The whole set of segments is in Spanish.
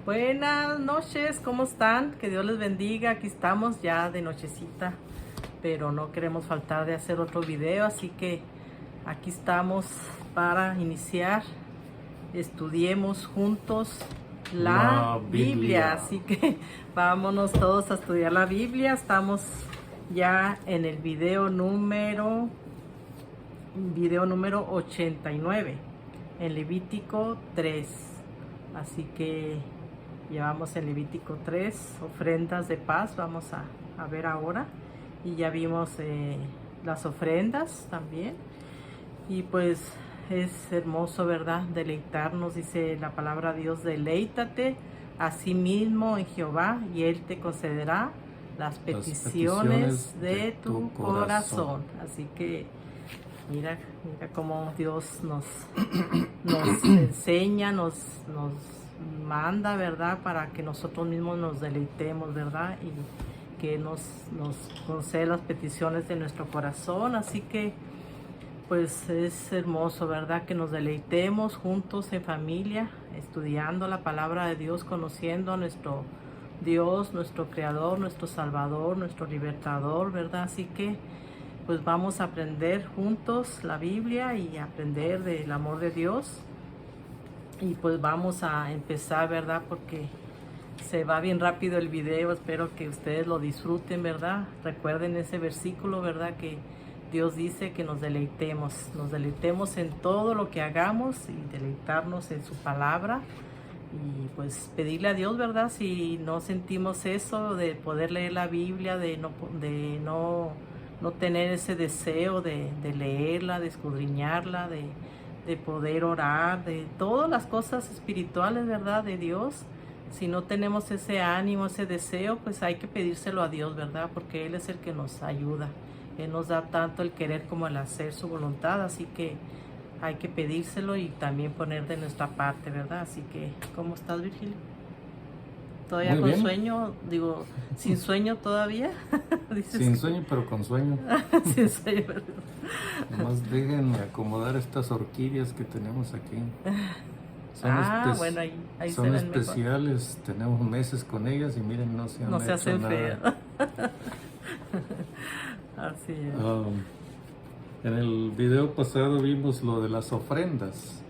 Buenas noches, ¿cómo están? Que Dios les bendiga. Aquí estamos ya de nochecita, pero no queremos faltar de hacer otro video, así que aquí estamos para iniciar. Estudiemos juntos la La Biblia, Biblia. así que vámonos todos a estudiar la Biblia. Estamos ya en el video número 89, en Levítico 3. Así que llevamos en Levítico 3, ofrendas de paz, vamos a ver ahora. Y ya vimos las ofrendas también. Y pues es hermoso, ¿verdad? Deleitarnos, dice la palabra de Dios, deleítate a sí mismo en Jehová y Él te concederá las peticiones de tu corazón. Así que mira cómo Dios nos enseña, nos manda, ¿verdad? Para que nosotros mismos nos deleitemos, ¿verdad? Y que nos conceda las peticiones de nuestro corazón. Así que pues es hermoso, ¿verdad? Que nos deleitemos juntos en familia, estudiando la palabra de Dios, conociendo a nuestro Dios, nuestro Creador, nuestro Salvador, nuestro Libertador, ¿verdad? Así que pues vamos a aprender juntos la Biblia y aprender del amor de Dios. Y pues vamos a empezar, ¿verdad? Porque se va bien rápido el video, espero que ustedes lo disfruten, ¿verdad? Recuerden ese versículo, ¿verdad? Que Dios dice que nos deleitemos en todo lo que hagamos y deleitarnos en su palabra. Y pues pedirle a Dios, ¿verdad? Si no sentimos eso de poder leer la Biblia, de no tener ese deseo de leerla, de escudriñarla, de poder orar, de todas las cosas espirituales, ¿verdad? De Dios. Si no tenemos ese ánimo, ese deseo, pues hay que pedírselo a Dios, ¿verdad? Porque Él es el que nos ayuda. Él nos da tanto el querer como el hacer su voluntad, así que hay que pedírselo y también poner de nuestra parte, ¿verdad? Así que, ¿cómo estás, Virgilio? ¿Todavía Muy con bien. sueño? Digo, ¿sin sueño todavía? Dices Sin que... sueño, pero con sueño. Sin sueño, ¿verdad? Nomás déjenme acomodar estas orquídeas que tenemos aquí. Bueno, ahí se Son ven mejor. especiales. Tenemos meses con ellas y miren, no se han No se hecho hacen feas. nada. Así es. En el video pasado vimos lo de las ofrendas.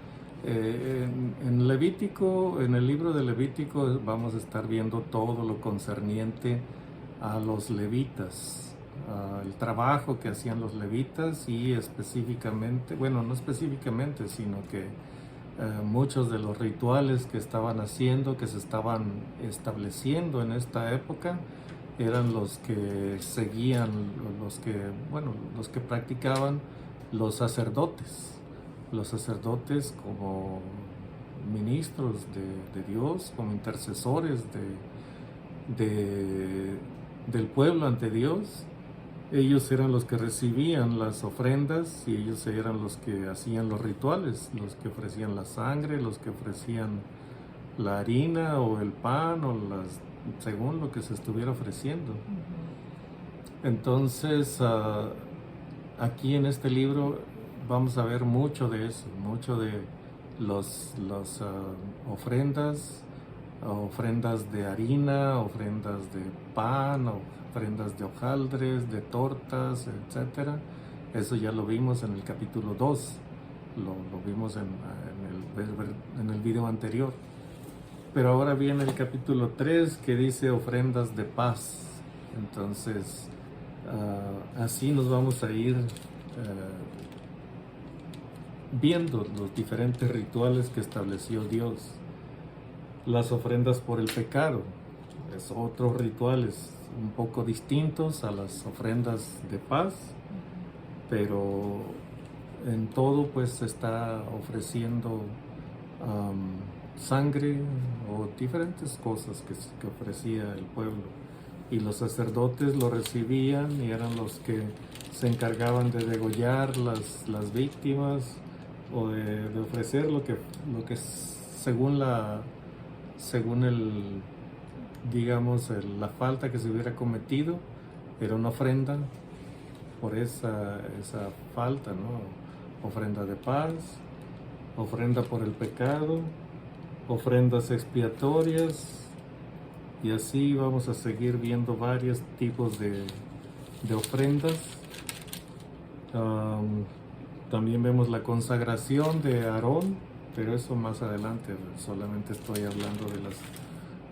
En Levítico, en el libro de Levítico, vamos a estar viendo todo lo concerniente a los levitas, el trabajo que hacían los levitas y específicamente, bueno, no específicamente, sino que muchos de los rituales que estaban haciendo, que se estaban estableciendo en esta época, eran los que seguían, los que practicaban los sacerdotes como ministros de Dios, como intercesores del pueblo ante Dios. Ellos eran los que recibían las ofrendas y ellos eran los que hacían los rituales, los que ofrecían la sangre, los que ofrecían la harina o el pan según lo que se estuviera ofreciendo. Entonces, aquí en este libro vamos a ver mucho de eso, mucho de las ofrendas de harina, ofrendas de pan, ofrendas de hojaldres, de tortas, etcétera. Eso ya lo vimos en el capítulo 2, lo vimos en el video anterior. Pero ahora viene el capítulo 3 que dice ofrendas de paz. Entonces, así nos vamos a ir viendo los diferentes rituales que estableció Dios. Las ofrendas por el pecado, es otros rituales un poco distintos a las ofrendas de paz, pero en todo pues se está ofreciendo sangre o diferentes cosas que ofrecía el pueblo, y los sacerdotes lo recibían y eran los que se encargaban de degollar las víctimas o de ofrecer lo que según la falta que se hubiera cometido, era una ofrenda por esa falta, ¿no? Ofrenda de paz, ofrenda por el pecado ofrendas expiatorias, y así vamos a seguir viendo varios tipos de ofrendas. También vemos la consagración de Aarón, pero eso más adelante. Solamente estoy hablando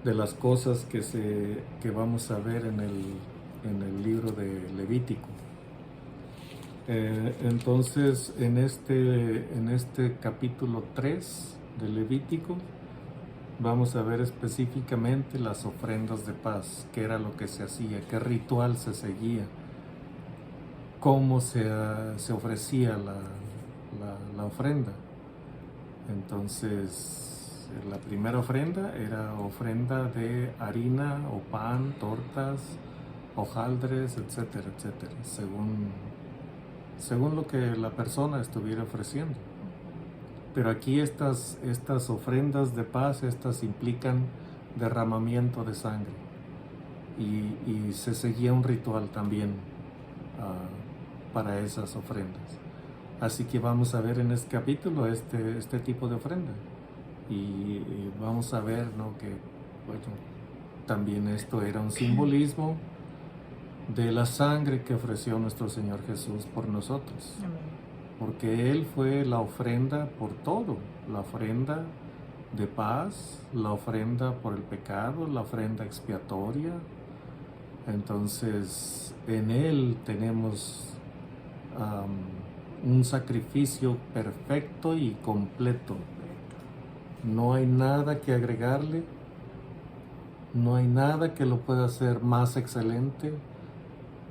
de las cosas que vamos a ver en el libro de Levítico. Entonces, en este capítulo 3 de Levítico, vamos a ver específicamente las ofrendas de paz, qué era lo que se hacía, qué ritual se seguía, cómo se ofrecía la ofrenda. Entonces, la primera ofrenda era ofrenda de harina o pan, tortas, hojaldres, etcétera, etcétera, según lo que la persona estuviera ofreciendo. Pero aquí estas ofrendas de paz, estas implican derramamiento de sangre, y se seguía un ritual también para esas ofrendas. Así que vamos a ver en este capítulo este tipo de ofrenda, y vamos a ver, ¿no?, que bueno, también esto era un simbolismo de la sangre que ofreció nuestro Señor Jesús por nosotros. Amén. Porque Él fue la ofrenda por todo, la ofrenda de paz, la ofrenda por el pecado, la ofrenda expiatoria. Entonces, en Él tenemos un sacrificio perfecto y completo. No hay nada que agregarle, no hay nada que lo pueda hacer más excelente,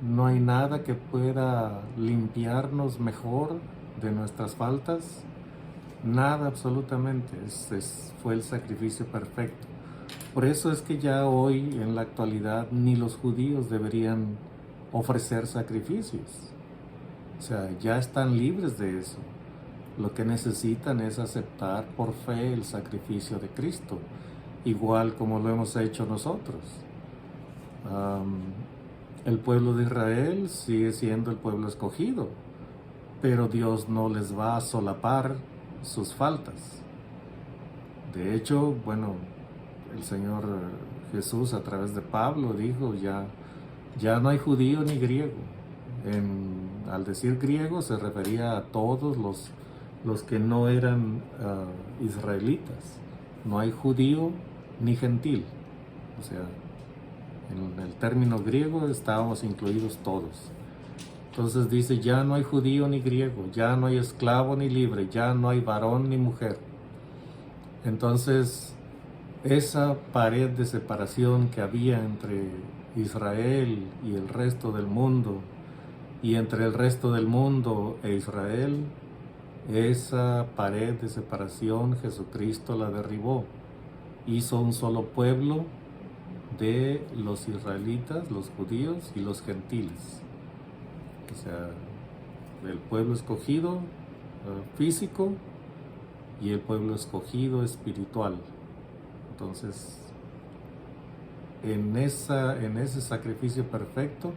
no hay nada que pueda limpiarnos mejor de nuestras faltas, nada absolutamente. Fue el sacrificio perfecto. Por eso es que ya hoy, en la actualidad, ni los judíos deberían ofrecer sacrificios. O sea, ya están libres de eso. Lo que necesitan es aceptar por fe el sacrificio de Cristo, igual como lo hemos hecho nosotros. El pueblo de Israel sigue siendo el pueblo escogido, pero Dios no les va a solapar sus faltas. De hecho, bueno, el Señor Jesús a través de Pablo dijo, ya no hay judío ni griego. Al decir griego se refería a todos los que no eran israelitas. No hay judío ni gentil. O sea, en el término griego estábamos incluidos todos. Entonces dice, ya no hay judío ni griego, ya no hay esclavo ni libre, ya no hay varón ni mujer. Entonces, esa pared de separación que había entre Israel y el resto del mundo, y entre el resto del mundo e Israel, esa pared de separación Jesucristo la derribó. Hizo un solo pueblo de los israelitas, los judíos y los gentiles. O sea, el pueblo escogido físico y el pueblo escogido espiritual. Entonces, en ese sacrificio perfecto,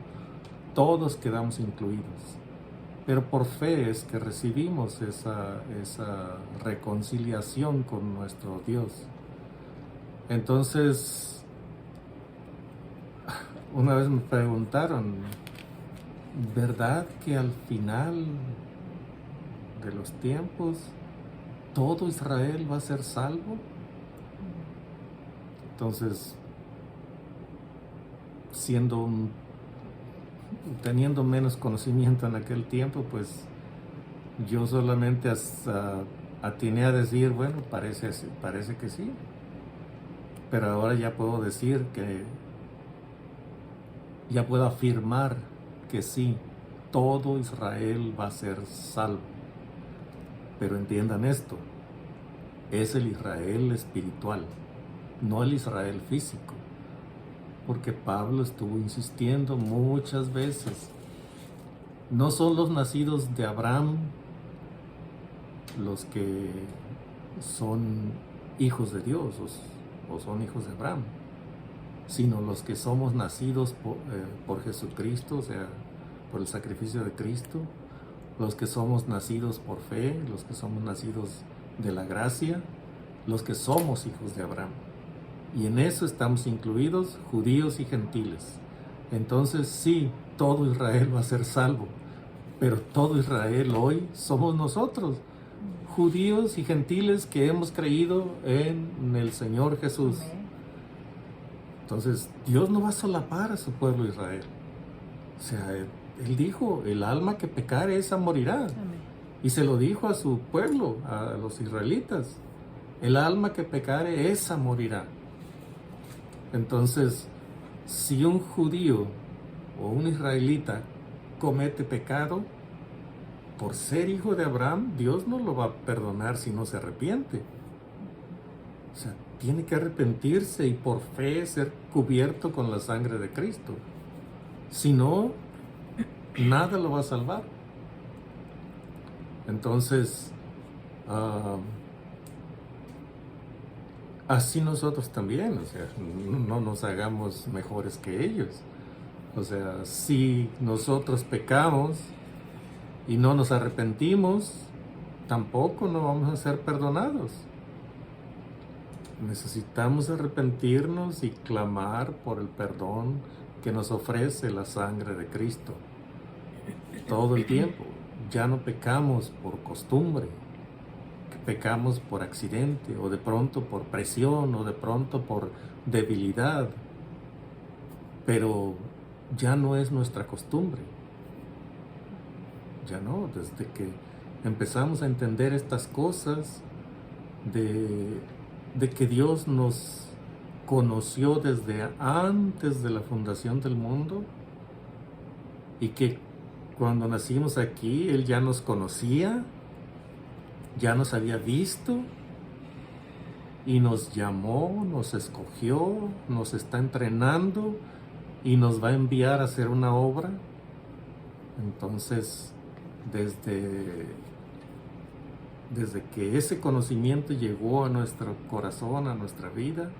todos quedamos incluidos. Pero por fe es que recibimos esa reconciliación con nuestro Dios. Entonces, una vez me preguntaron, ¿verdad que al final de los tiempos todo Israel va a ser salvo? Entonces, teniendo menos conocimiento en aquel tiempo, pues yo solamente atiné a decir, bueno, parece que sí. Pero ahora ya puedo decir ya puedo afirmar que sí, todo Israel va a ser salvo. Pero entiendan esto, es el Israel espiritual, no el Israel físico. Porque Pablo estuvo insistiendo muchas veces, no son los nacidos de Abraham los que son hijos de Dios o son hijos de Abraham, sino los que somos nacidos por Jesucristo, o sea, por el sacrificio de Cristo, los que somos nacidos por fe, los que somos nacidos de la gracia, los que somos hijos de Abraham. Y en eso estamos incluidos judíos y gentiles. Entonces sí, todo Israel va a ser salvo, pero todo Israel hoy somos nosotros, judíos y gentiles que hemos creído en el Señor Jesús. Entonces Dios no va a solapar a su pueblo Israel. O sea, Él dijo, el alma que pecare esa morirá. Y se lo dijo a su pueblo, a los israelitas, el alma que pecare esa morirá. Entonces, si un judío o un israelita comete pecado, por ser hijo de Abraham, Dios no lo va a perdonar si no se arrepiente. O sea, tiene que arrepentirse y por fe ser cubierto con la sangre de Cristo. Si no, nada lo va a salvar. Entonces, así nosotros también, o sea, no nos hagamos mejores que ellos. O sea, si nosotros pecamos y no nos arrepentimos, tampoco no vamos a ser perdonados. Necesitamos arrepentirnos y clamar por el perdón que nos ofrece la sangre de Cristo. Todo el tiempo. Ya no pecamos por costumbre, pecamos por accidente, o de pronto por presión, o de pronto por debilidad. Pero ya no es nuestra costumbre. Ya no, desde que empezamos a entender estas cosas, de que Dios nos conoció desde antes de la fundación del mundo, y que cuando nacimos aquí, Él ya nos conocía, ya nos había visto, y nos llamó, nos escogió, nos está entrenando, y nos va a enviar a hacer una obra. Entonces, desde que ese conocimiento llegó a nuestro corazón, a nuestra vida,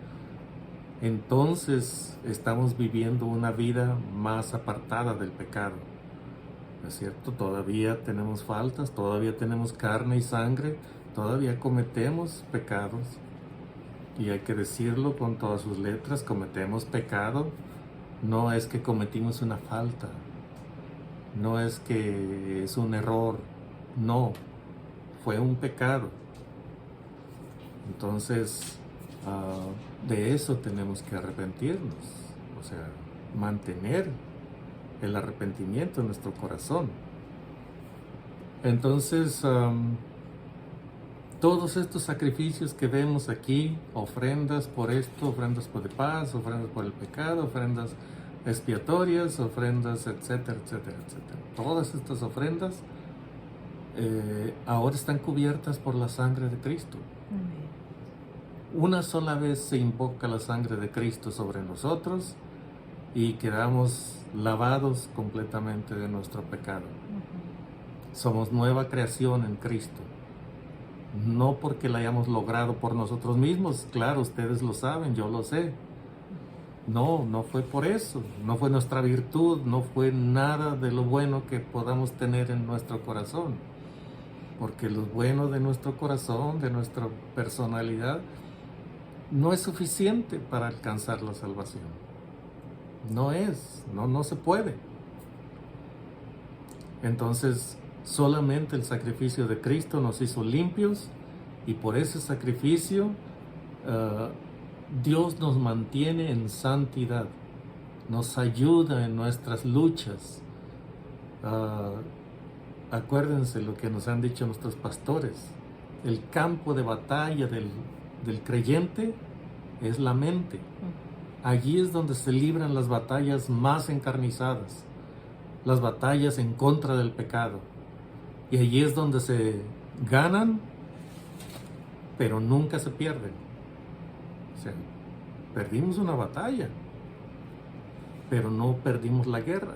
entonces estamos viviendo una vida más apartada del pecado. ¿No es cierto? Todavía tenemos faltas, todavía tenemos carne y sangre, todavía cometemos pecados. Y hay que decirlo con todas sus letras, cometemos pecado. No es que cometimos una falta, no es que es un error, no, fue un pecado. Entonces, de eso tenemos que arrepentirnos, o sea, mantener el arrepentimiento en nuestro corazón. Entonces, todos estos sacrificios que vemos aquí, ofrendas por esto, ofrendas por de paz, ofrendas por el pecado, ofrendas expiatorias, ofrendas, etcétera, etcétera, etcétera. Todas estas ofrendas ahora están cubiertas por la sangre de Cristo. Una sola vez se invoca la sangre de Cristo sobre nosotros y quedamos lavados completamente de nuestro pecado. Somos nueva creación en Cristo. No porque la hayamos logrado por nosotros mismos, claro, ustedes lo saben, yo lo sé. No fue por eso, no fue nuestra virtud, no fue nada de lo bueno que podamos tener en nuestro corazón. Porque lo bueno de nuestro corazón, de nuestra personalidad, no es suficiente para alcanzar la salvación. No se puede. Entonces, solamente el sacrificio de Cristo nos hizo limpios, y por ese sacrificio Dios nos mantiene en santidad, nos ayuda en nuestras luchas. Acuérdense lo que nos han dicho nuestros pastores: el campo de batalla del creyente es la mente. Allí es donde se libran las batallas más encarnizadas, las batallas en contra del pecado. Y allí es donde se ganan, pero nunca se pierden. O sea, perdimos una batalla, pero no perdimos la guerra,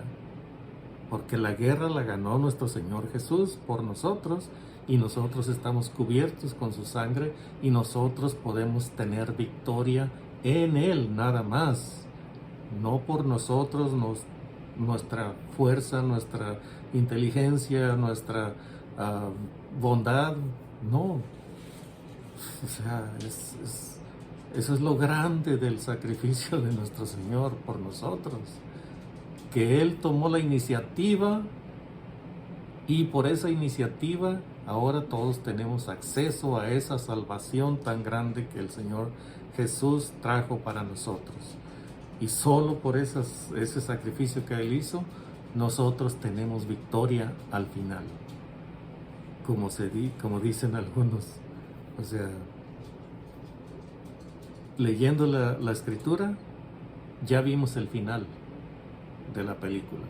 porque la guerra la ganó nuestro Señor Jesús por nosotros, y nosotros estamos cubiertos con su sangre, y nosotros podemos tener victoria en Él, nada más. No por nosotros, nuestra fuerza, nuestra inteligencia, nuestra bondad, no. O sea, eso es lo grande del sacrificio de nuestro Señor por nosotros, que Él tomó la iniciativa y por esa iniciativa ahora todos tenemos acceso a esa salvación tan grande que el Señor Jesús trajo para nosotros. Y solo por ese sacrificio que Él hizo, nosotros tenemos victoria al final. Como dicen algunos, o sea, leyendo la escritura, ya vimos el final de la película.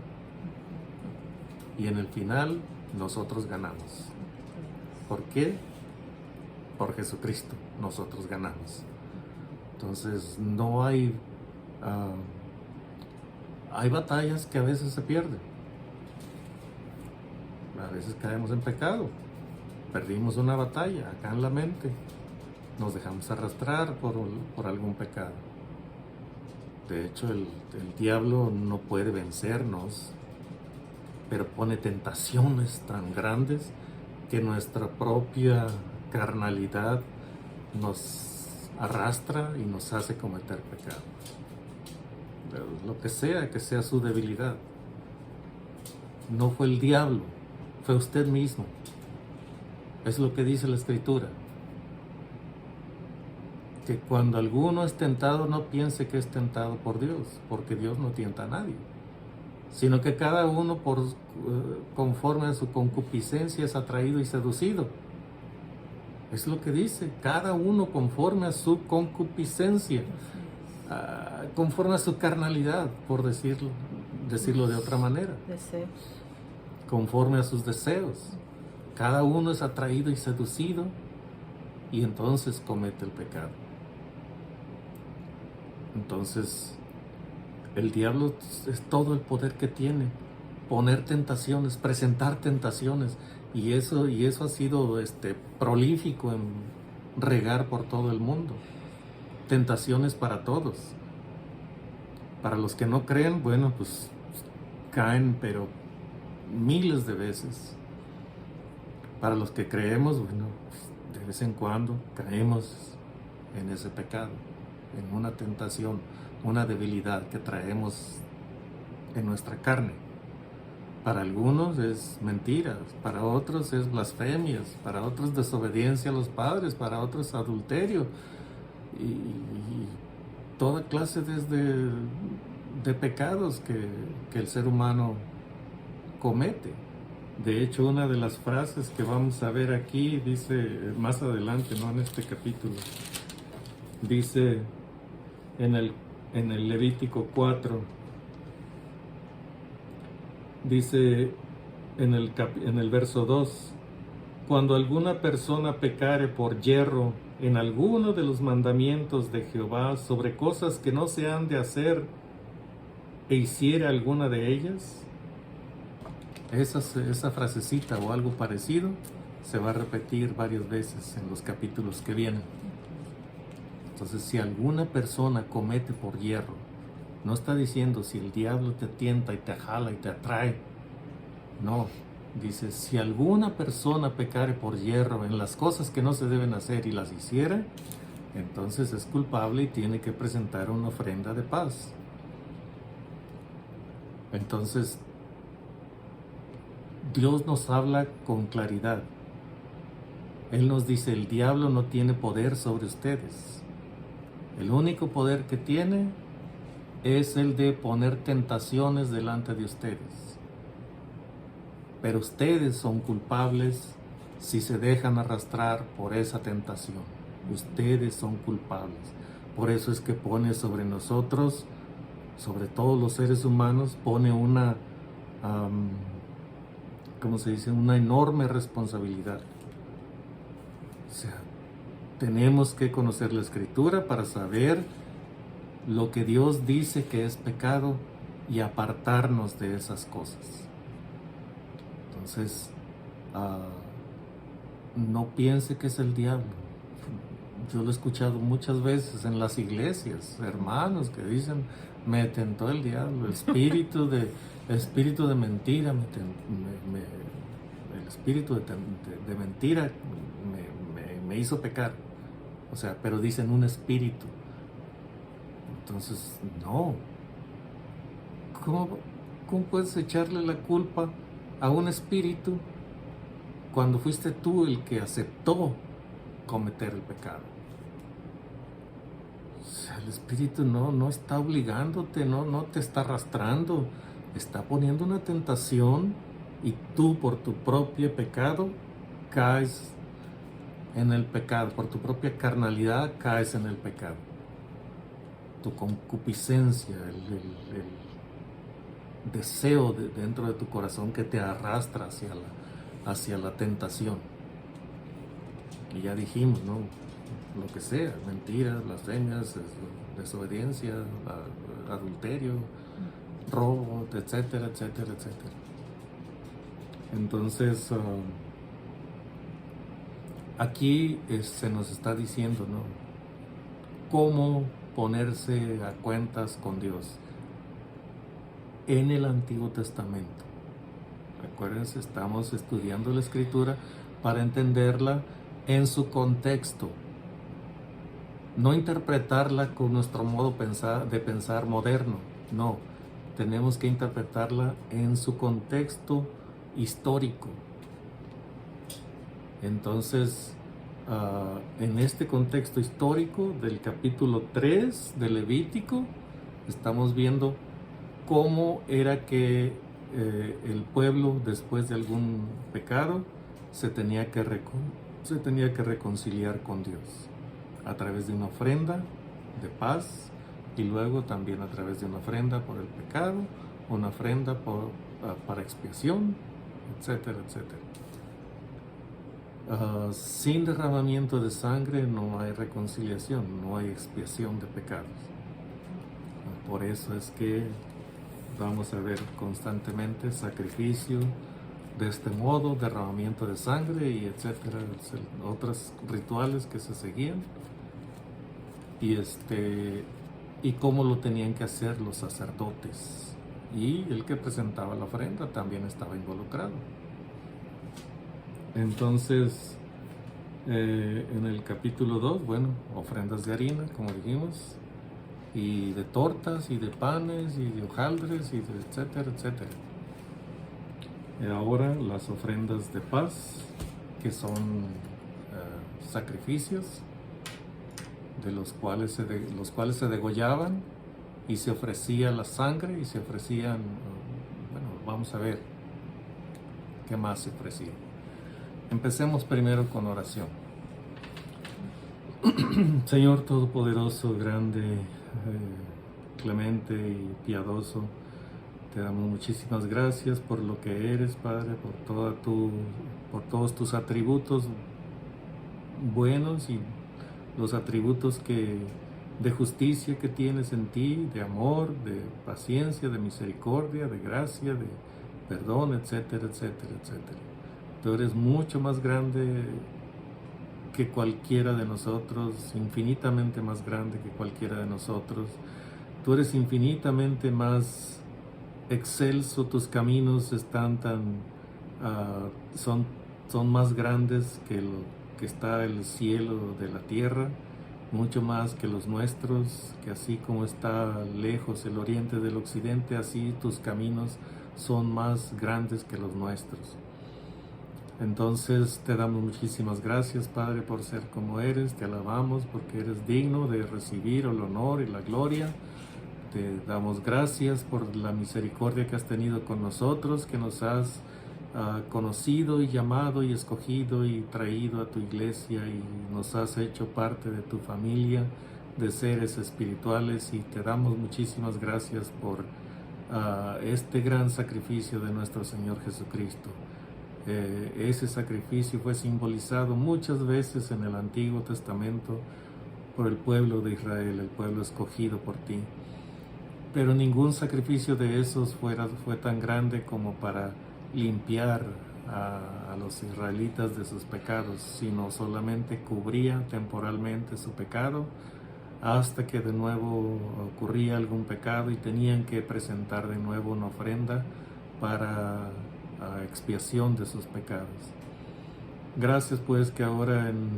Y en el final, nosotros ganamos. ¿Por qué? Por Jesucristo, nosotros ganamos. Entonces, no hay... hay batallas que a veces se pierden. A veces caemos en pecado. Perdimos una batalla acá en la mente. Nos dejamos arrastrar por algún pecado. De hecho, el diablo no puede vencernos, pero pone tentaciones tan grandes que nuestra propia carnalidad nos arrastra y nos hace cometer pecado. Lo que sea su debilidad. No fue el diablo, fue usted mismo. Es lo que dice la Escritura. Que cuando alguno es tentado, no piense que es tentado por Dios, porque Dios no tienta a nadie, sino que cada uno conforme a su concupiscencia es atraído y seducido. Es lo que dice, cada uno conforme a su concupiscencia, conforme a su carnalidad, por decirlo de otra manera, conforme a sus deseos. Cada uno es atraído y seducido y entonces comete el pecado. Entonces, el diablo es todo el poder que tiene, poner tentaciones, presentar tentaciones, y eso ha sido prolífico en regar por todo el mundo. Tentaciones para todos. Para los que no creen, bueno, pues caen, pero miles de veces. Para los que creemos, bueno, pues, de vez en cuando caemos en ese pecado, en una tentación, una debilidad que traemos en nuestra carne. Para algunos es mentiras, para otros es blasfemias, para otros desobediencia a los padres, para otros adulterio y toda clase de pecados que el ser humano comete. De hecho, una de las frases que vamos a ver aquí dice más adelante, no en este capítulo, dice en el Levítico 4, dice en el verso 2, cuando alguna persona pecare por yerro en alguno de los mandamientos de Jehová sobre cosas que no se han de hacer e hiciere alguna de ellas, esa frasecita o algo parecido se va a repetir varias veces en los capítulos que vienen. Entonces, si alguna persona comete por yerro, no está diciendo si el diablo te tienta y te jala y te atrae. No, dice, si alguna persona pecare por yerro en las cosas que no se deben hacer y las hiciera, entonces es culpable y tiene que presentar una ofrenda de paz. Entonces, Dios nos habla con claridad. Él nos dice, el diablo no tiene poder sobre ustedes. El único poder que tiene es el de poner tentaciones delante de ustedes. Pero ustedes son culpables si se dejan arrastrar por esa tentación. Ustedes son culpables. Por eso es que pone sobre nosotros, sobre todos los seres humanos, pone una, ¿cómo se dice? Una enorme responsabilidad. O sea, tenemos que conocer la Escritura para saber lo que Dios dice que es pecado y apartarnos de esas cosas. Entonces, no piense que es el diablo. Yo lo he escuchado muchas veces en las iglesias, hermanos que dicen, me tentó el diablo, el espíritu de mentira, el espíritu de mentira me hizo pecar. O sea, pero dicen un espíritu. Entonces, no. ¿Cómo, cómo puedes echarle la culpa a un espíritu cuando fuiste tú el que aceptó cometer el pecado? O sea, el espíritu no está obligándote, no te está arrastrando, está poniendo una tentación y tú por tu propio pecado caes en el pecado, por tu propia carnalidad caes en el pecado. Tu concupiscencia, el deseo dentro de tu corazón que te arrastra hacia la tentación. Y ya dijimos, ¿no? Lo que sea, mentiras, blasfemias, desobediencia, adulterio, robo, etcétera, etcétera, etcétera. Entonces, aquí se nos está diciendo, ¿no? Cómo ponerse a cuentas con Dios en el Antiguo Testamento. Acuérdense, estamos estudiando la Escritura para entenderla en su contexto, no interpretarla con nuestro modo de pensar moderno, no, tenemos que interpretarla en su contexto histórico. Entonces, en este contexto histórico del capítulo 3 de Levítico, estamos viendo cómo era que el pueblo, después de algún pecado, se tenía que reconciliar con Dios a través de una ofrenda de paz y luego también a través de una ofrenda por el pecado, una ofrenda para expiación, etcétera, etcétera. Sin derramamiento de sangre no hay reconciliación, no hay expiación de pecados. Por eso es que vamos a ver constantemente sacrificio de este modo, derramamiento de sangre y etcétera, otros rituales que se seguían, y cómo lo tenían que hacer los sacerdotes, y el que presentaba la ofrenda también estaba involucrado. Entonces, en el capítulo 2, bueno, ofrendas de harina, como dijimos, y de tortas, y de panes, y de hojaldres, y de etcétera, etcétera. Ahora las ofrendas de paz, que son sacrificios, de los cuales se degollaban, y se ofrecía la sangre, y se ofrecían, bueno, vamos a ver qué más se ofrecía. Empecemos primero con oración. Señor Todopoderoso, grande, clemente y piadoso, te damos muchísimas gracias por lo que eres, Padre, por todos tus atributos buenos y los atributos de justicia que tienes en ti, de amor, de paciencia, de misericordia, de gracia, de perdón, etcétera, etcétera, etcétera. Tú eres mucho más grande que cualquiera de nosotros, infinitamente más grande que cualquiera de nosotros. Tú eres infinitamente más excelso, tus caminos están son más grandes que lo que está el cielo de la tierra, mucho más que los nuestros, que así como está lejos el oriente del occidente, así tus caminos son más grandes que los nuestros. Entonces te damos muchísimas gracias, Padre, por ser como eres, te alabamos porque eres digno de recibir el honor y la gloria. Te damos gracias por la misericordia que has tenido con nosotros, que nos has conocido y llamado y escogido y traído a tu iglesia y nos has hecho parte de tu familia de seres espirituales, y te damos muchísimas gracias por este gran sacrificio de nuestro Señor Jesucristo. Ese sacrificio fue simbolizado muchas veces en el Antiguo Testamento por el pueblo de Israel, el pueblo escogido por ti. Pero ningún sacrificio de esos fue tan grande como para limpiar a los israelitas de sus pecados, sino solamente cubría temporalmente su pecado hasta que de nuevo ocurría algún pecado y tenían que presentar de nuevo una ofrenda para expiación de sus pecados. Gracias pues que ahora en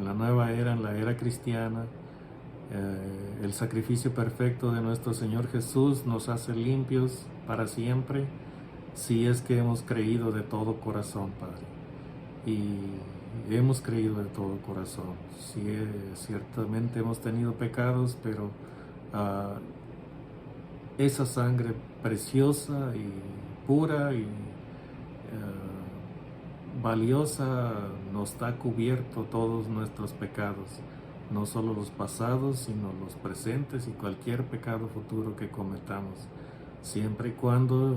la nueva era, en la era cristiana. El sacrificio perfecto de nuestro Señor Jesús nos hace limpios para siempre, si es que hemos creído de todo corazón, Padre. Y hemos creído de todo corazón. Sí, ciertamente hemos tenido pecados, pero esa sangre preciosa y pura y valiosa nos ha cubierto todos nuestros pecados, no solo los pasados, sino los presentes y cualquier pecado futuro que cometamos, siempre y cuando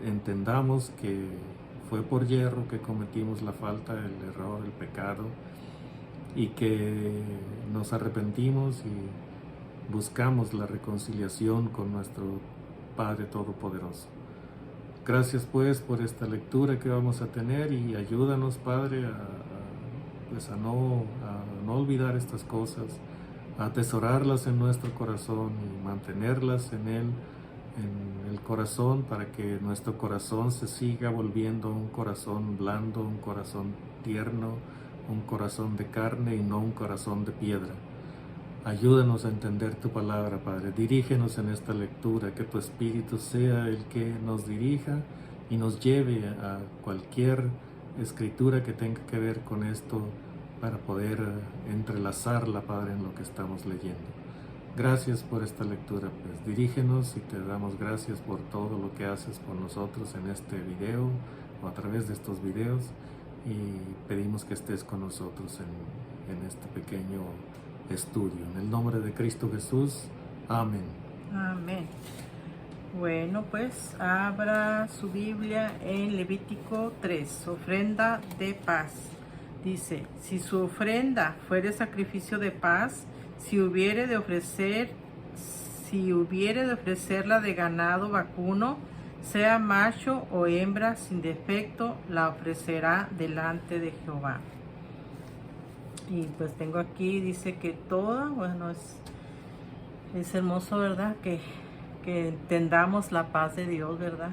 entendamos que fue por yerro que cometimos la falta, el error, el pecado, y que nos arrepentimos y buscamos la reconciliación con nuestro Padre Todopoderoso. Gracias pues por esta lectura que vamos a tener, y ayúdanos, Padre, a no olvidar estas cosas, a atesorarlas en nuestro corazón y mantenerlas en el corazón, para que nuestro corazón se siga volviendo un corazón blando, un corazón tierno, un corazón de carne y no un corazón de piedra. Ayúdanos a entender tu palabra, Padre. Dirígenos en esta lectura, que tu Espíritu sea el que nos dirija y nos lleve a cualquier escritura que tenga que ver con esto, para poder entrelazarla, Padre, en lo que estamos leyendo. Gracias por esta lectura, pues dirígenos, y te damos gracias por todo lo que haces por nosotros en este video o a través de estos videos, y pedimos que estés con nosotros en este pequeño estudio. En el nombre de Cristo Jesús. Amén. Amén. Bueno, pues abra su Biblia en Levítico 3, ofrenda de paz. Dice: si su ofrenda fuere sacrificio de paz, si hubiere de ofrecerla de ganado vacuno, sea macho o hembra sin defecto, la ofrecerá delante de Jehová. Y pues tengo aquí, dice que toda, bueno, es hermoso, ¿verdad? Que entendamos la paz de Dios, ¿verdad?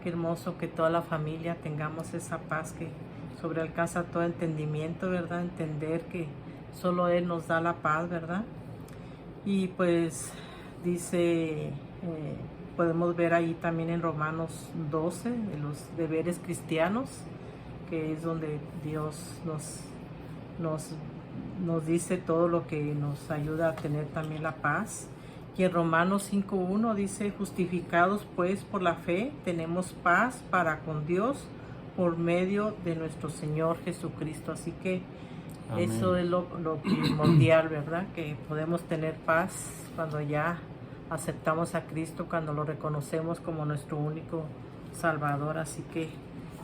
Qué hermoso que toda la familia tengamos esa paz que sobrealcanza todo entendimiento, ¿verdad? Entender que solo Él nos da la paz, ¿verdad? Y pues dice, podemos ver ahí también en Romanos 12, de los deberes cristianos, que es donde Dios nos dice todo lo que nos ayuda a tener también la paz. Y en Romanos 5:1 dice: justificados pues por la fe, tenemos paz para con Dios por medio de nuestro Señor Jesucristo. Así que amén. Eso es lo primordial, ¿verdad? Que podemos tener paz cuando ya aceptamos a Cristo, cuando lo reconocemos como nuestro único Salvador. Así que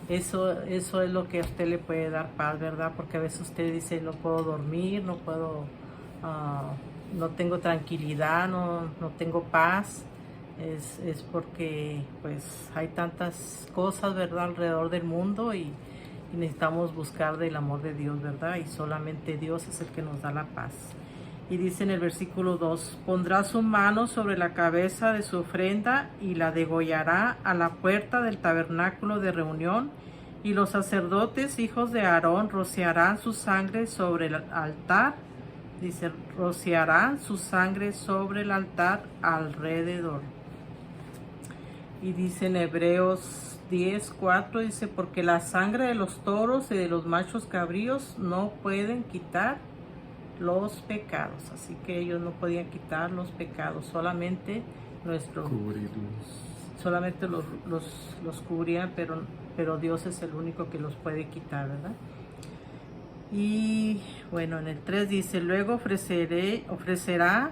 eso es lo que a usted le puede dar paz, ¿verdad? Porque a veces usted dice: no puedo dormir, no puedo, no tengo tranquilidad, no tengo paz. Es porque pues hay tantas cosas, ¿verdad?, alrededor del mundo, y necesitamos buscar del amor de Dios, ¿verdad? Y solamente Dios es el que nos da la paz. Y dice en el versículo 2: pondrá su mano sobre la cabeza de su ofrenda y la degollará a la puerta del tabernáculo de reunión, y los sacerdotes, hijos de Aarón, rociarán su sangre sobre el altar. Dice: rociarán su sangre sobre el altar alrededor. Y dice en Hebreos 10:4, dice: porque la sangre de los toros y de los machos cabríos no pueden quitar los pecados. Así que ellos no podían quitar los pecados, solamente solamente los cubrían, pero Dios es el único que los puede quitar, ¿verdad? Y bueno, en el 3 dice: luego ofrecerá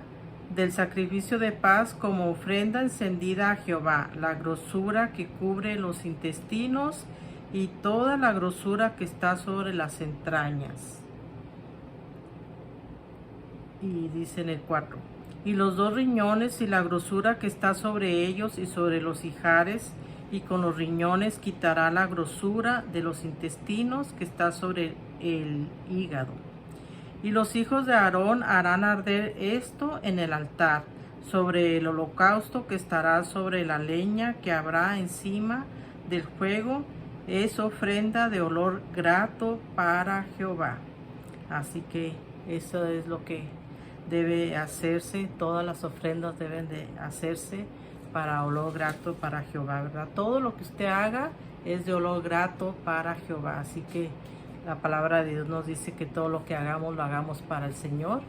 del sacrificio de paz como ofrenda encendida a Jehová la grosura que cubre los intestinos y toda la grosura que está sobre las entrañas. Y dice en el 4: y los 2 riñones y la grosura que está sobre ellos y sobre los ijares, y con los riñones quitará la grosura de los intestinos que está sobre el hígado. Y los hijos de Aarón harán arder esto en el altar, sobre el holocausto que estará sobre la leña que habrá encima del fuego. Es ofrenda de olor grato para Jehová. Así que Eso es lo que debe hacerse. Todas las ofrendas deben de hacerse para olor grato para Jehová, ¿verdad? Todo lo que usted haga es de olor grato para Jehová. Así que la palabra de Dios nos dice que todo lo que hagamos lo hagamos para el Señor,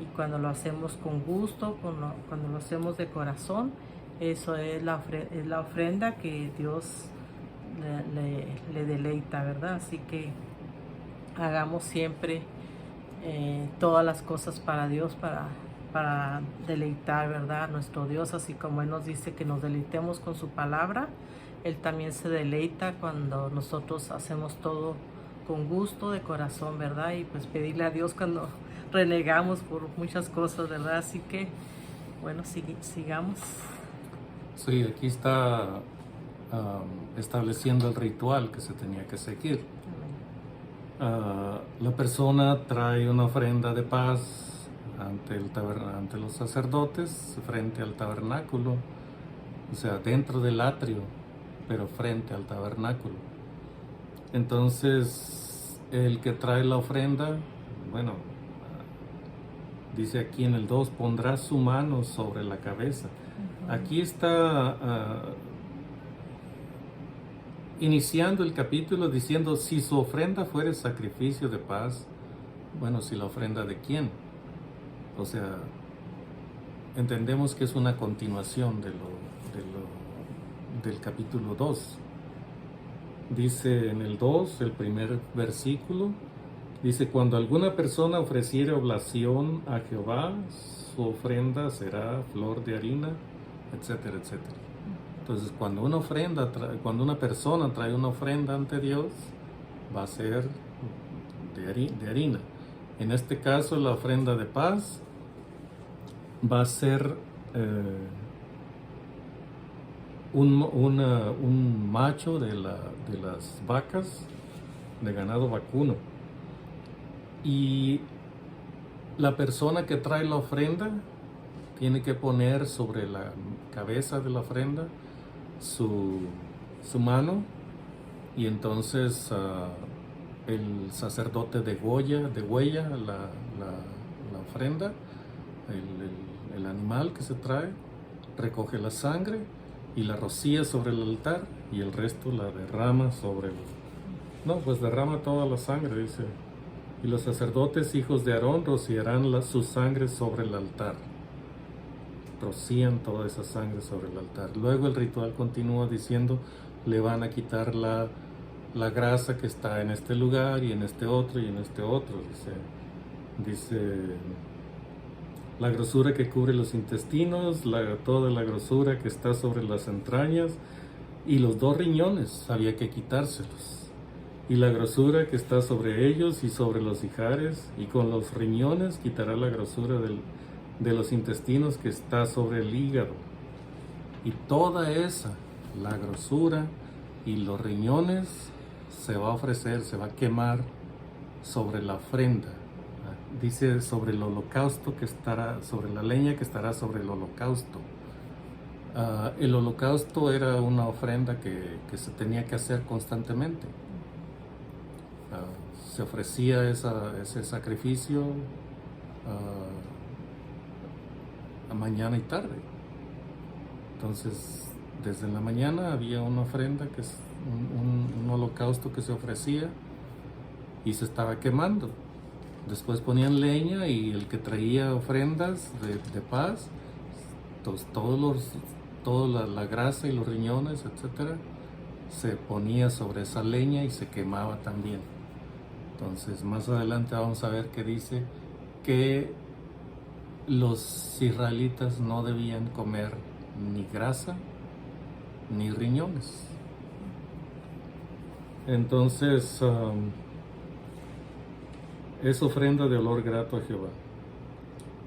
y cuando lo hacemos con gusto, cuando lo hacemos de corazón, eso es la ofrenda que Dios le deleita, ¿verdad? Así que hagamos siempre todas las cosas para Dios, para deleitar, ¿verdad?, a nuestro Dios, así como Él nos dice que nos deleitemos con su palabra. Él también se deleita cuando nosotros hacemos todo con gusto, de corazón, ¿verdad? Y pues pedirle a Dios cuando renegamos por muchas cosas, ¿verdad? Así que, bueno, sigamos. Sí, aquí está estableciendo el ritual que se tenía que seguir. La persona trae una ofrenda de paz ante los sacerdotes frente al tabernáculo, o sea, dentro del atrio, pero frente al tabernáculo. Entonces, el que trae la ofrenda, bueno, dice aquí en el 2, pondrá su mano sobre la cabeza. Aquí está iniciando el capítulo diciendo, si su ofrenda fuere sacrificio de paz, bueno, si la ofrenda de quién. O sea, entendemos que es una continuación del capítulo 2. Dice en el 2, el primer versículo, dice, cuando alguna persona ofreciere oblación a Jehová, su ofrenda será flor de harina, etcétera, etcétera. Entonces, cuando una persona trae una ofrenda ante Dios, va a ser de harina. En este caso, la ofrenda de paz va a ser un macho de las vacas de ganado vacuno. Y la persona que trae la ofrenda tiene que poner sobre la cabeza de la ofrenda su mano, y entonces el sacerdote degüella la ofrenda, el animal que se trae, recoge la sangre y la rocía sobre el altar, y el resto la derrama derrama toda la sangre, dice. Y los sacerdotes, hijos de Aarón, rociarán su sangre sobre el altar. Rocían toda esa sangre sobre el altar. Luego el ritual continúa diciendo, le van a quitar la grasa que está en este lugar y en este otro y en este otro. Dice la grosura que cubre los intestinos, toda la grosura que está sobre las entrañas, y los 2 riñones había que quitárselos, y la grosura que está sobre ellos y sobre los ijares, y con los riñones quitará la grosura de los intestinos que está sobre el hígado, y toda esa, la grosura y los riñones, se va a ofrecer, se va a quemar sobre la ofrenda. Dice sobre el holocausto que estará, sobre la leña que estará sobre el holocausto. El holocausto era una ofrenda que se tenía que hacer constantemente. Se ofrecía ese sacrificio a mañana y tarde. Entonces, desde la mañana había una ofrenda, que es un holocausto que se ofrecía y se estaba quemando. Después ponían leña, y el que traía ofrendas de paz, entonces toda la grasa y los riñones, etcétera, se ponía sobre esa leña y se quemaba también. Entonces, más adelante vamos a ver que dice que los israelitas no debían comer ni grasa ni riñones. Entonces, es ofrenda de olor grato a Jehová.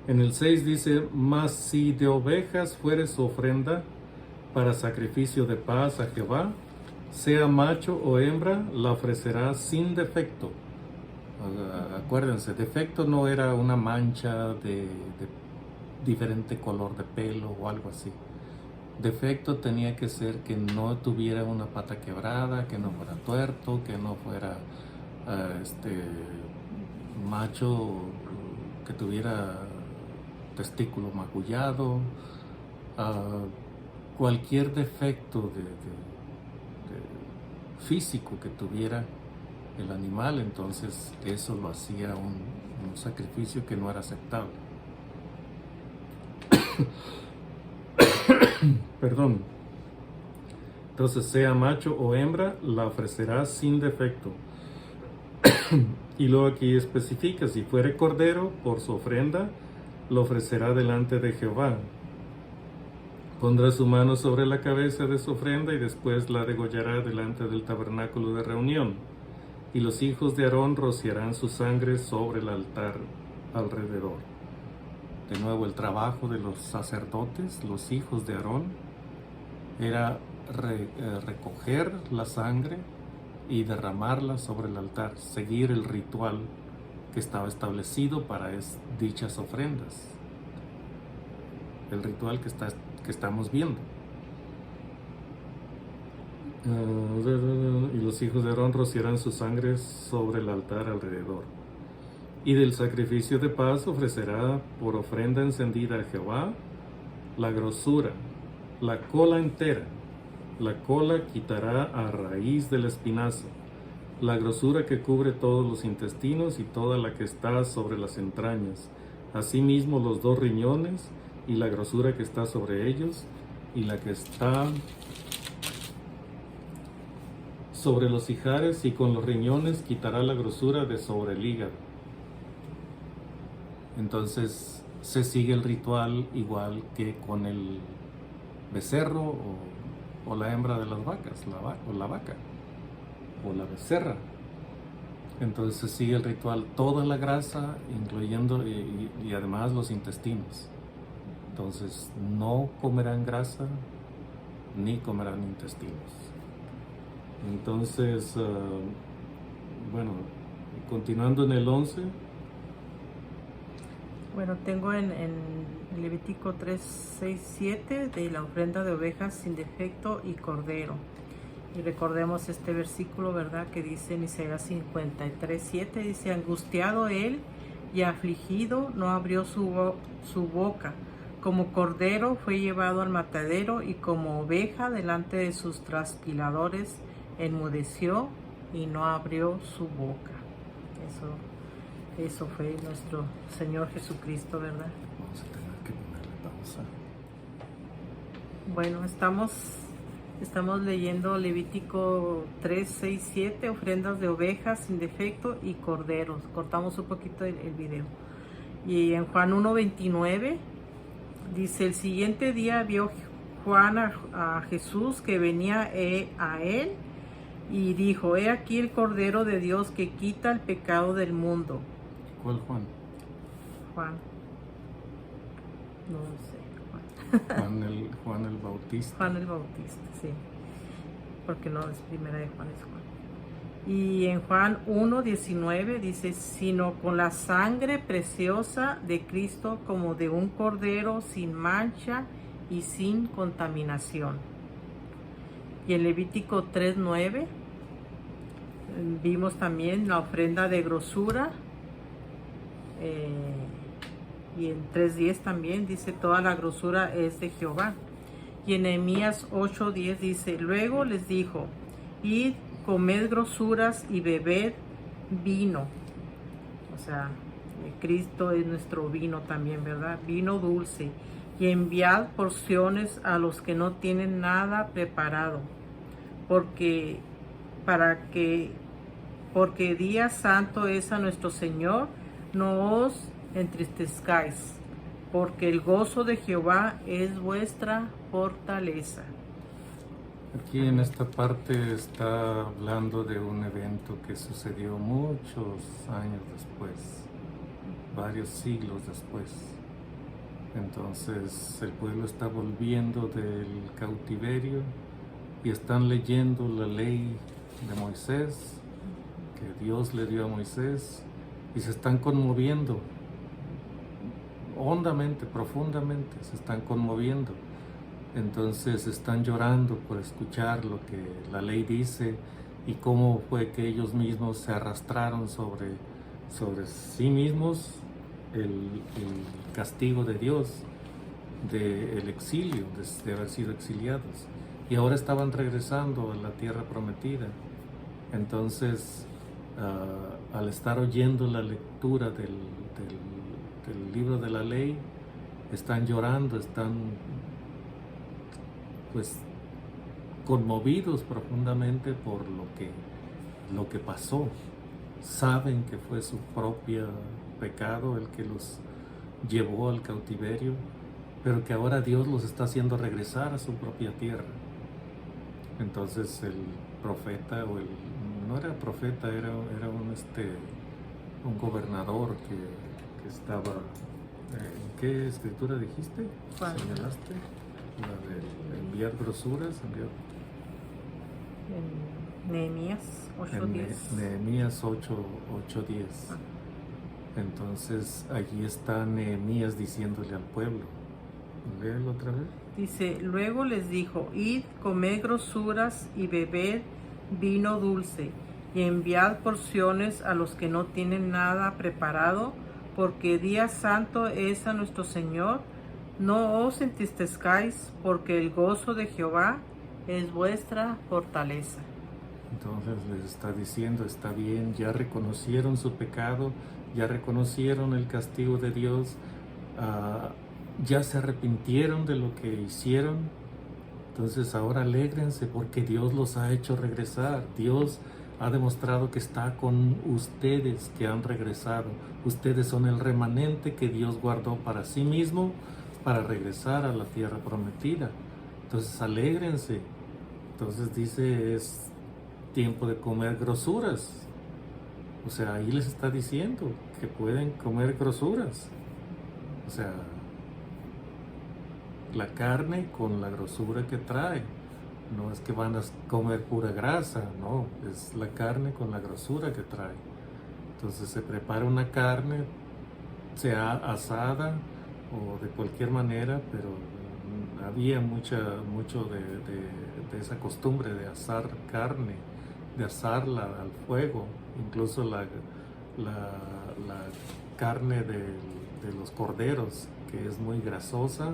En el 6 dice, mas si de ovejas fuere su ofrenda para sacrificio de paz a Jehová, sea macho o hembra, la ofrecerá sin defecto. Acuérdense, defecto no era una mancha de diferente color de pelo o algo así. Defecto tenía que ser que no tuviera una pata quebrada, que no fuera tuerto, que no fuera macho que tuviera testículo magullado, cualquier defecto físico que tuviera el animal, entonces eso lo hacía un sacrificio que no era aceptable. Perdón. Entonces, sea macho o hembra, la ofrecerá sin defecto. Y luego aquí especifica, si fuere cordero, por su ofrenda, lo ofrecerá delante de Jehová. Pondrá su mano sobre la cabeza de su ofrenda y después la degollará delante del tabernáculo de reunión. Y los hijos de Aarón rociarán su sangre sobre el altar alrededor. De nuevo, el trabajo de los sacerdotes, los hijos de Aarón, era recoger la sangre y derramarla sobre el altar, seguir el ritual que estaba establecido para dichas ofrendas, el ritual que estamos viendo. Y los hijos de Aarón rociarán su sangre sobre el altar alrededor. Y del sacrificio de paz ofrecerá por ofrenda encendida a Jehová la grosura, la cola entera. La cola quitará a raíz del espinazo, la grosura que cubre todos los intestinos y toda la que está sobre las entrañas, asimismo los 2 riñones y la grosura que está sobre ellos, y la que está sobre los ijares, y con los riñones quitará la grosura de sobre el hígado. Entonces se sigue el ritual igual que con el becerro o la hembra de las vacas, la vaca o la becerra. Entonces se sigue el ritual, toda la grasa, incluyendo y además los intestinos. Entonces no comerán grasa ni comerán intestinos. Entonces, bueno, continuando en el 11. Bueno, tengo en Levítico 3, 6, 7 de la ofrenda de ovejas sin defecto y cordero. Y recordemos este versículo, ¿verdad? Que dice en Isaías 53, 7, dice: angustiado él y afligido, no abrió su boca. Como cordero fue llevado al matadero, y como oveja delante de sus trasquiladores enmudeció y no abrió su boca. Eso fue nuestro Señor Jesucristo, ¿verdad? Vamos a tener que ponerle pausa. Bueno, estamos leyendo Levítico 3, 6, 7, ofrendas de ovejas sin defecto y corderos. Cortamos un poquito el video. Y en Juan 1, 29 dice: el siguiente día vio Juan a Jesús que venía a él, y dijo: he aquí el Cordero de Dios que quita el pecado del mundo. ¿Cuál Juan? Juan. No sé. Juan el Bautista. Juan el Bautista, sí. Porque no es primera de Juan, es Juan. Y en Juan 1, 19 dice: sino con la sangre preciosa de Cristo, como de un cordero sin mancha y sin contaminación. Y en Levítico 3, 9 vimos también la ofrenda de grosura. Y en 3:10 también dice: toda la grosura es de Jehová. Y en Nehemías 8:10 dice: luego les dijo: id, comed grosuras y bebed vino. O sea, Cristo es nuestro vino también, ¿verdad? Vino dulce. Y enviad porciones a los que no tienen nada preparado, porque día santo es a nuestro Señor. No os entristezcáis, porque el gozo de Jehová es vuestra fortaleza. Aquí en esta parte está hablando de un evento que sucedió muchos años después, varios siglos después. Entonces el pueblo está volviendo del cautiverio y están leyendo la ley de Moisés, que Dios le dio a Moisés, y se están conmoviendo hondamente, profundamente, se están conmoviendo. Entonces están llorando por escuchar lo que la ley dice y cómo fue que ellos mismos se arrastraron sobre sí mismos el castigo de Dios, del exilio, de haber sido exiliados. Y ahora estaban regresando a la tierra prometida. Entonces, al estar oyendo la lectura del libro de la ley, están llorando, están pues conmovidos profundamente por lo que pasó. Saben que fue su propio pecado el que los llevó al cautiverio, pero que ahora Dios los está haciendo regresar a su propia tierra. Entonces el profeta, no era profeta, era un gobernador que estaba, ¿en qué escritura dijiste? ¿Cuál? ¿Señalaste? La de enviar grosuras, En Nehemías 8:10. Nehemías 8:10. Entonces allí está Nehemías diciéndole al pueblo. Léelo otra vez. Dice, luego les dijo, id, comed grosuras y bebed vino dulce, y enviad porciones a los que no tienen nada preparado, porque día santo es a nuestro Señor. No os entristezcáis, porque el gozo de Jehová es vuestra fortaleza. Entonces les está diciendo, está bien, ya reconocieron su pecado, ya reconocieron el castigo de Dios, ya se arrepintieron de lo que hicieron. Entonces ahora alégrense porque Dios los ha hecho regresar. Dios ha demostrado que está con ustedes que han regresado. Ustedes son el remanente que Dios guardó para sí mismo para regresar a la tierra prometida. Entonces alégrense. Entonces dice, es tiempo de comer grosuras. O sea, ahí les está diciendo que pueden comer grosuras. O sea, la carne con la grosura que trae. No es que van a comer pura grasa, no, es la carne con la grosura que trae. Entonces se prepara una carne, sea asada o de cualquier manera, pero había mucho de esa costumbre de asar carne, de asarla al fuego, incluso la carne de los corderos, que es muy grasosa.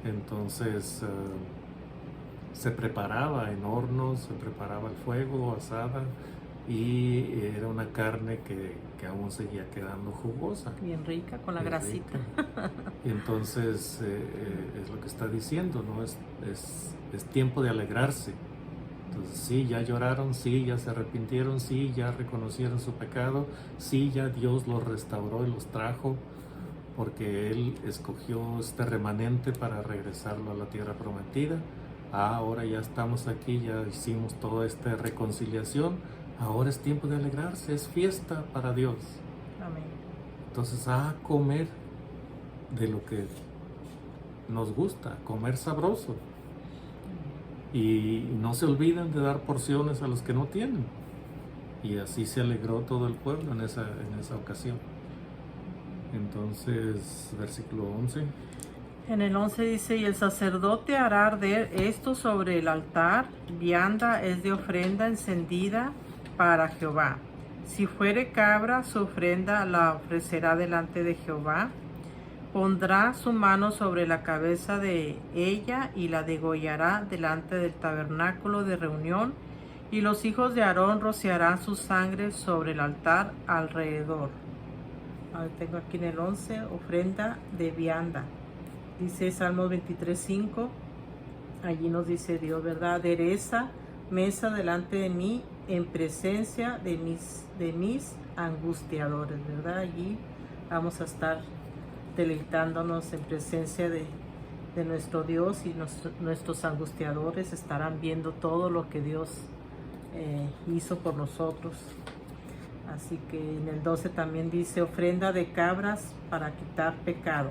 Entonces se preparaba en hornos, se preparaba al fuego, asada, y era una carne que aún seguía quedando jugosa. Bien rica, con la grasita. Y entonces es lo que está diciendo, ¿no? Es tiempo de alegrarse. Entonces sí, ya lloraron, sí, ya se arrepintieron, sí, ya reconocieron su pecado, sí, ya Dios los restauró y los trajo, porque Él escogió este remanente para regresarlo a la tierra prometida. Ahora ya estamos aquí, ya hicimos toda esta reconciliación, ahora es tiempo de alegrarse, es fiesta para Dios. Amén. Entonces a comer de lo que nos gusta, comer sabroso. Y no se olviden de dar porciones a los que no tienen. Y así se alegró todo el pueblo en esa ocasión. Entonces, versículo 11. En el 11 dice, y el sacerdote hará arder esto sobre el altar, vianda es de ofrenda encendida para Jehová. Si fuere cabra, su ofrenda la ofrecerá delante de Jehová. Pondrá su mano sobre la cabeza de ella y la degollará delante del tabernáculo de reunión, y los hijos de Aarón rociarán su sangre sobre el altar alrededor. Tengo aquí en el 11, ofrenda de vianda. Dice Salmos 23:5, allí nos dice Dios, ¿verdad? Adereza mesa delante de mí en presencia de mis angustiadores, ¿verdad? Allí vamos a estar deleitándonos en presencia de nuestro Dios, y nuestros angustiadores estarán viendo todo lo que Dios hizo por nosotros. Así que en el 12 también dice ofrenda de cabras para quitar pecado.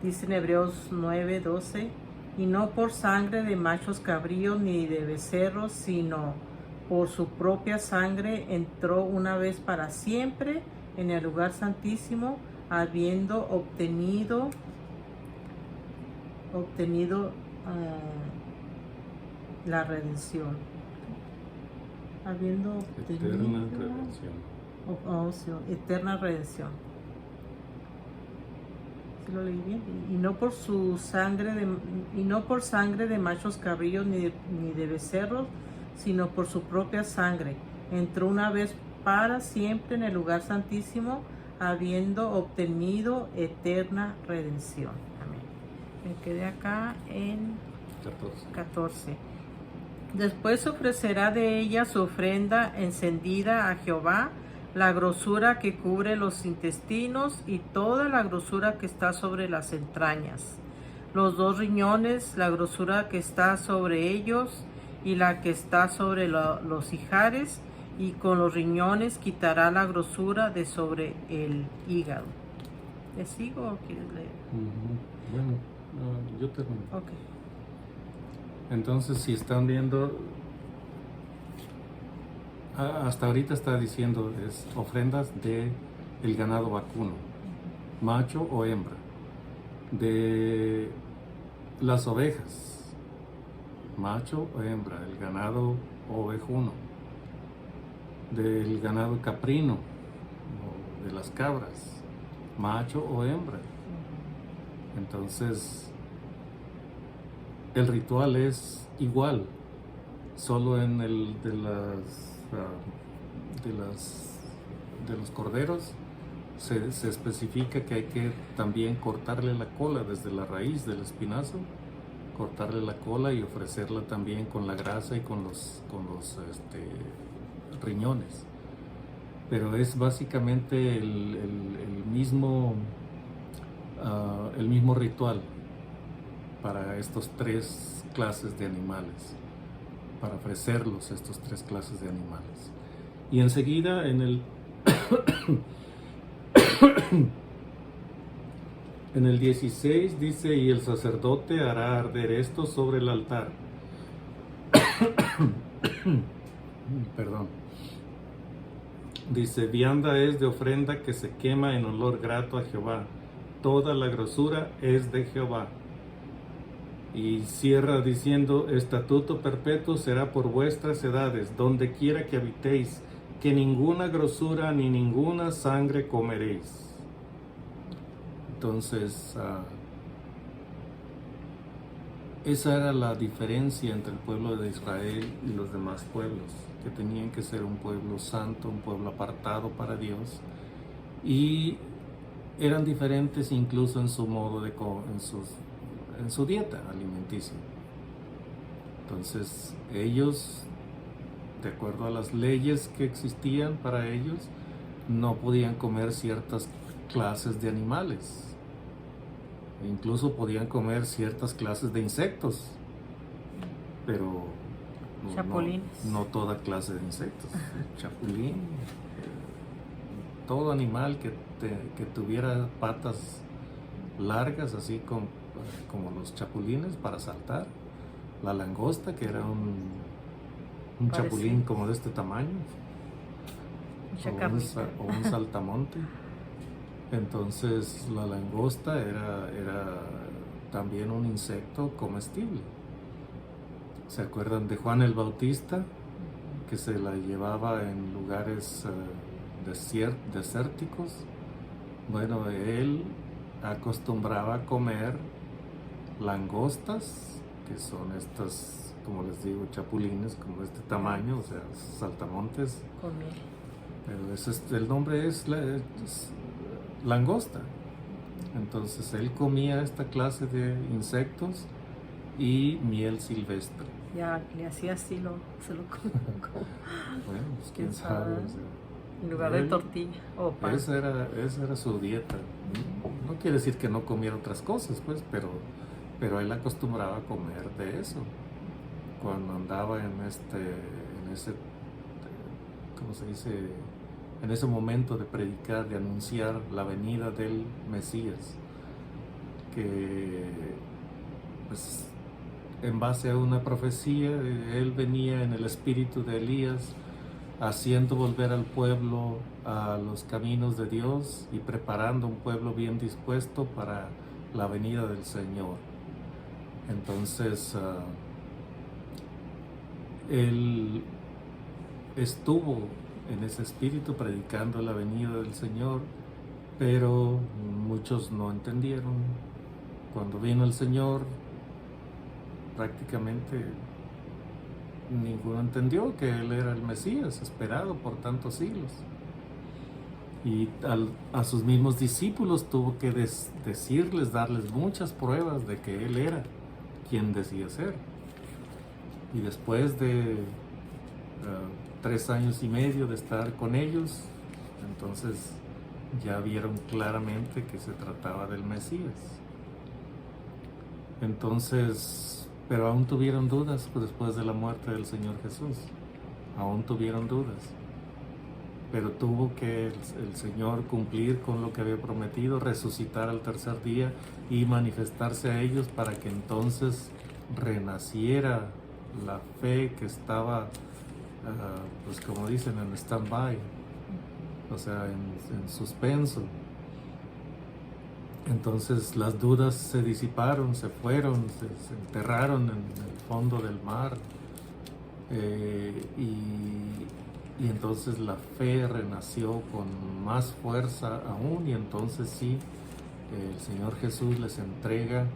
Dice en Hebreos 9:12, y no por sangre de machos cabríos ni de becerros, sino por su propia sangre entró una vez para siempre en el lugar santísimo, habiendo obtenido la redención. Habiendo obtenido Eterna redención. eterna redención. ¿Sí lo leí bien? Y no por su sangre y no por sangre de machos cabríos ni de becerros, sino por su propia sangre. Entró una vez para siempre en el lugar santísimo, habiendo obtenido eterna redención. Amén. Me quedé acá en 14. Después ofrecerá de ella su ofrenda encendida a Jehová, la grosura que cubre los intestinos y toda la grosura que está sobre las entrañas, los 2 riñones, la grosura que está sobre ellos y la que está sobre los ijares, y con los riñones quitará la grosura de sobre el hígado. ¿Le sigo o quieres leer? Bueno, yo termino. Ok. Entonces, si están viendo, hasta ahorita está diciendo es ofrendas de el ganado vacuno, macho o hembra, de las ovejas, macho o hembra, el ganado ovejuno, del ganado caprino, o de las cabras, macho o hembra. Entonces, el ritual es igual, solo en el de los corderos se especifica que hay que también cortarle la cola desde la raíz del espinazo, cortarle la cola y ofrecerla también con la grasa y con los riñones. Pero es básicamente el mismo ritual para estos 3 clases de animales, para ofrecerlos estos 3 clases de animales. Y enseguida en el en el 16 dice: y el sacerdote hará arder esto sobre el altar. Perdón. Dice: vianda es de ofrenda que se quema en olor grato a Jehová. Toda la grosura es de Jehová. Y cierra diciendo: estatuto perpetuo será por vuestras edades, donde quiera que habitéis, que ninguna grosura ni ninguna sangre comeréis. Entonces, esa era la diferencia entre el pueblo de Israel y los demás pueblos, que tenían que ser un pueblo santo, un pueblo apartado para Dios, y eran diferentes incluso en su modo de en su dieta alimenticia. Entonces, ellos, de acuerdo a las leyes que existían para ellos, no podían comer ciertas clases de animales. Incluso podían comer ciertas clases de insectos, pero no toda clase de insectos. Chapulín, todo animal que tuviera patas largas, así como los chapulines para saltar. La langosta, que era un chapulín como de este tamaño, o un saltamonte. Entonces la langosta era también un insecto comestible. ¿Se acuerdan de Juan el Bautista? Que se la llevaba en lugares desérticos. Bueno, él acostumbraba a comer langostas, que son estas, como les digo, chapulines como de este tamaño, o sea, saltamontes. Con miel. Pero el nombre es langosta. Entonces él comía esta clase de insectos y miel silvestre. Ya le hacía así, se lo comía. Bueno, pues quién sabe. O sea, en lugar de tortilla o pan. Esa era su dieta. No quiere decir que no comiera otras cosas, pues, pero él acostumbraba a comer de eso. Cuando andaba en ese, ¿cómo se dice? En ese momento de predicar, de anunciar la venida del Mesías, que pues en base a una profecía, él venía en el espíritu de Elías, haciendo volver al pueblo a los caminos de Dios y preparando un pueblo bien dispuesto para la venida del Señor. Entonces, él estuvo en ese espíritu predicando la venida del Señor, pero muchos no entendieron. Cuando vino el Señor, prácticamente ninguno entendió que Él era el Mesías esperado por tantos siglos. Y a sus mismos discípulos tuvo que decirles, darles muchas pruebas de que Él era quien decía ser. Y después de 3 años y medio de estar con ellos, entonces ya vieron claramente que se trataba del Mesías. Entonces, pero aún tuvieron dudas después de la muerte del Señor Jesús. Aún tuvieron dudas. Pero tuvo que el Señor cumplir con lo que había prometido, resucitar al tercer día y manifestarse a ellos para que entonces renaciera la fe que estaba, pues como dicen, en stand-by, o sea, en suspenso. Entonces las dudas se disiparon, se fueron, se enterraron en el fondo del mar, y entonces la fe renació con más fuerza aún, y entonces sí, el Señor Jesús les entrega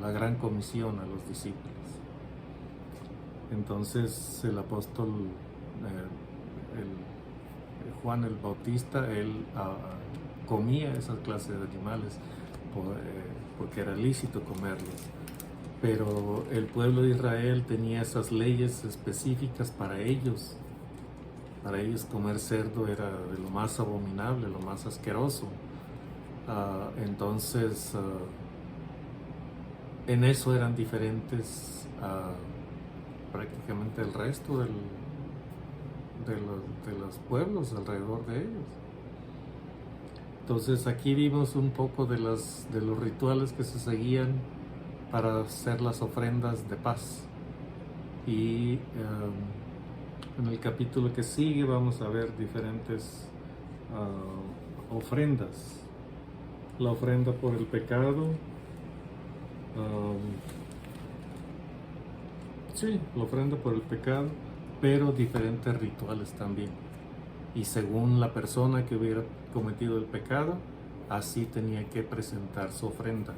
la gran comisión a los discípulos. Entonces el apóstol Juan el Bautista, él comía esa clase de animales porque era lícito comerlos, pero el pueblo de Israel tenía esas leyes específicas para ellos. Para ellos comer cerdo era de lo más abominable, lo más asqueroso. Entonces en eso eran diferentes prácticamente el resto de los pueblos alrededor de ellos. Entonces aquí vimos un poco de los rituales que se seguían para hacer las ofrendas de paz. Y en el capítulo que sigue vamos a ver diferentes ofrendas. La ofrenda por el pecado. Sí, la ofrenda por el pecado, pero diferentes rituales también. Y según la persona que hubiera cometido el pecado, así tenía que presentar su ofrenda.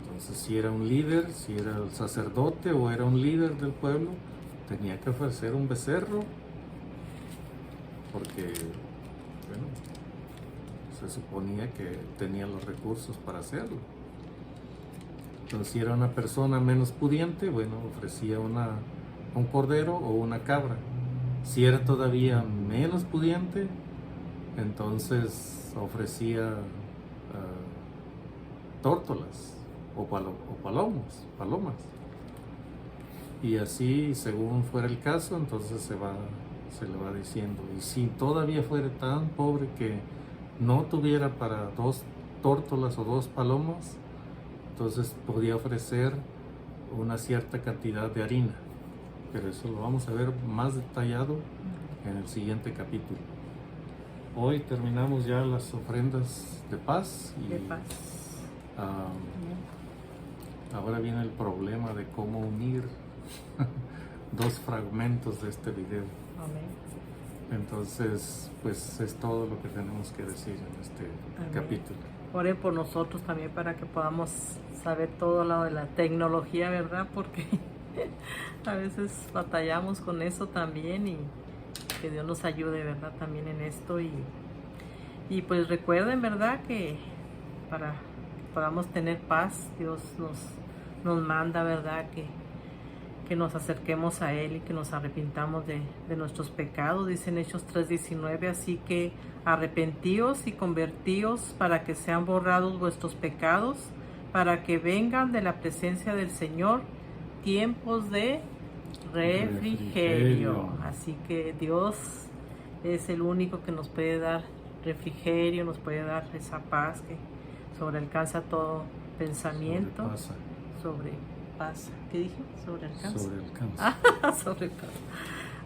Entonces, si era un líder, si era el sacerdote o era un líder del pueblo, tenía que ofrecer un becerro, porque, bueno, se suponía que tenía los recursos para hacerlo. Entonces, si era una persona menos pudiente, bueno, ofrecía un cordero o una cabra. Si era todavía menos pudiente, entonces ofrecía tórtolas o palomas. Y así, según fuera el caso, entonces se le va diciendo. Y si todavía fuera tan pobre que no tuviera para 2 tórtolas o 2 palomas, entonces podía ofrecer una cierta cantidad de harina. Pero eso lo vamos a ver más detallado en el siguiente capítulo. Hoy terminamos ya las ofrendas de paz. Y, ahora viene el problema de cómo unir 2 fragmentos de este video. Amén. Entonces, pues es todo lo que tenemos que decir en este capítulo. Ore por nosotros también para que podamos saber todo lo de la tecnología, ¿verdad? Porque a veces batallamos con eso también, y que Dios nos ayude, ¿verdad? También en esto, y pues recuerden, ¿verdad? Que para que podamos tener paz, Dios nos manda, ¿verdad? Que nos acerquemos a Él y que nos arrepintamos de nuestros pecados, dice en Hechos 3:19, así que arrepentíos y convertíos para que sean borrados vuestros pecados, para que vengan de la presencia del Señor tiempos de refrigerio. Así que Dios es el único que nos puede dar refrigerio, nos puede dar esa paz que sobrepasa todo pensamiento. Sobrepasa. ¿Qué dije? Sobrealcanza. Sobrepasa.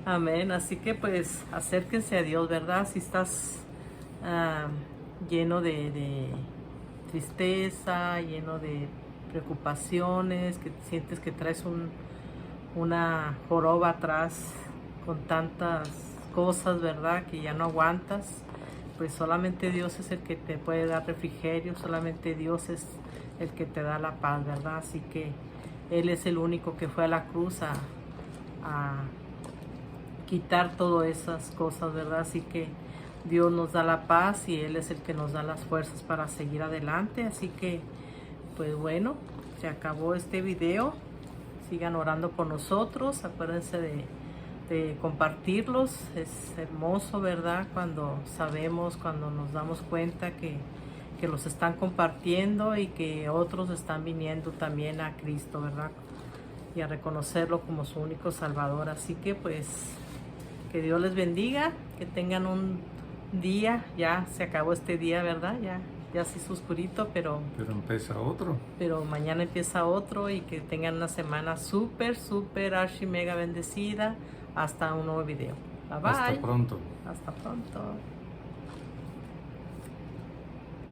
Amén. Así que pues acérquense a Dios, ¿verdad? Si estás lleno de tristeza, lleno de preocupaciones, que sientes que traes una joroba atrás con tantas cosas, ¿verdad? Que ya no aguantas. pues solamente Dios es el que te puede dar refrigerio, solamente Dios es el que te da la paz, ¿verdad? Así que Él es el único que fue a la cruz a quitar todas esas cosas, ¿verdad? Así que Dios nos da la paz y Él es el que nos da las fuerzas para seguir adelante. Así que, pues bueno, se acabó este video. Sigan orando por nosotros. Acuérdense de compartirlos. Es hermoso, ¿verdad? Cuando sabemos, cuando nos damos cuenta que los están compartiendo y que otros están viniendo también a Cristo, ¿verdad? Y a reconocerlo como su único Salvador. Así que pues que Dios les bendiga, que tengan un día, ya se acabó este día, ¿verdad? Ya se hizo oscurito, pero empieza otro. Pero mañana empieza otro y que tengan una semana súper, archi mega bendecida. Hasta un nuevo video. Bye bye. Hasta pronto. Hasta pronto.